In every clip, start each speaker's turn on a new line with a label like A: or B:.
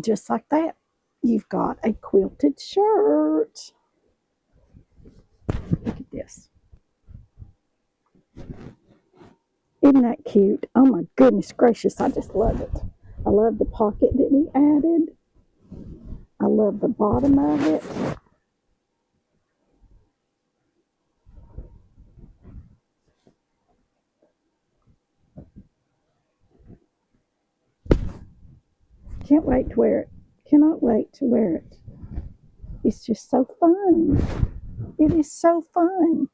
A: And just like that, you've got a quilted shirt. Look at this. Isn't that cute? Oh my goodness gracious, I just love it. I love the pocket that we added. I love the bottom of it. Can't wait to wear it. Cannot wait to wear it. It's just so fun. It is so fun.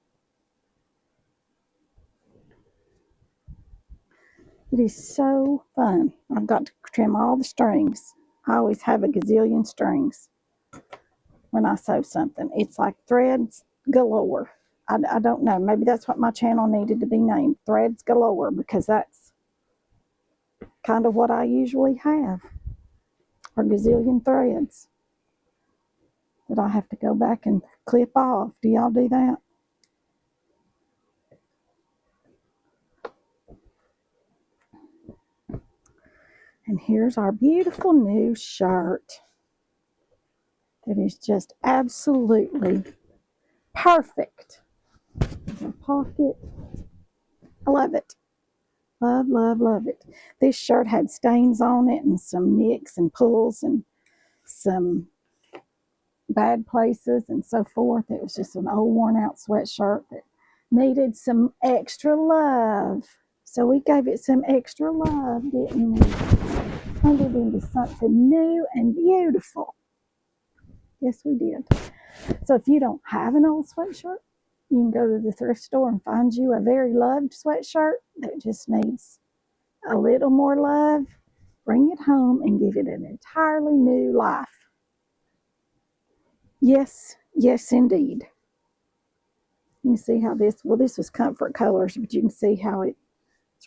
A: It is so fun. I've got to trim all the strings. I always have a gazillion strings when I sew something. It's like threads galore. I don't know. Maybe that's what my channel needed to be named, Threads Galore, because that's kind of what I usually have, or gazillion threads that I have to go back and clip off. Do y'all do that? And here's our beautiful new shirt that is just absolutely perfect. There's a pocket. I love it. Love, love, love it. This shirt had stains on it and some nicks and pulls and some bad places and so forth. It was just an old worn out sweatshirt that needed some extra love. So we gave it some extra love, didn't we? Turned it into something new and beautiful. Yes, we did. So if you don't have an old sweatshirt, you can go to the thrift store and find you a very loved sweatshirt that just needs a little more love. Bring it home and give it an entirely new life. Yes, yes, indeed. You can see how this was comfort colors, but you can see how it's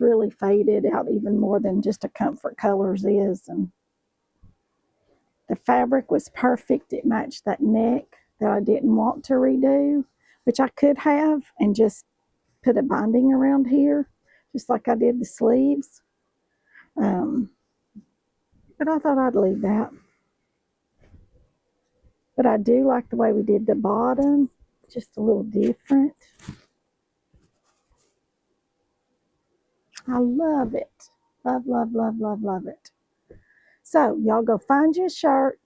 A: really faded out even more than just a comfort colors is. And the fabric was perfect. It matched that neck that I didn't want to redo, which I could have and just put a binding around here, just like I did the sleeves. But I thought I'd leave that. But I do like the way we did the bottom, just a little different. I love it. Love, love, love, love, love it. So y'all go find you a shirt,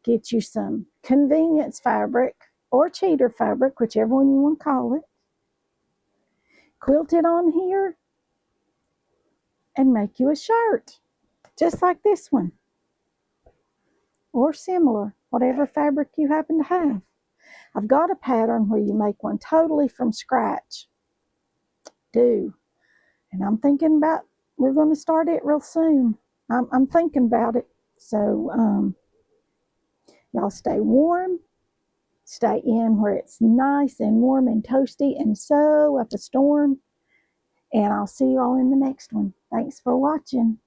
A: get you some convenience fabric or cheater fabric, whichever one you want to call it. Quilt it on here and make you a shirt, just like this one. Or similar, whatever fabric you happen to have. I've got a pattern where you make one totally from scratch. And I'm thinking about, we're going to start it real soon. I'm thinking about it. So y'all stay warm, stay in where it's nice and warm and toasty and sew up a storm. And I'll see you all in the next one. Thanks for watching.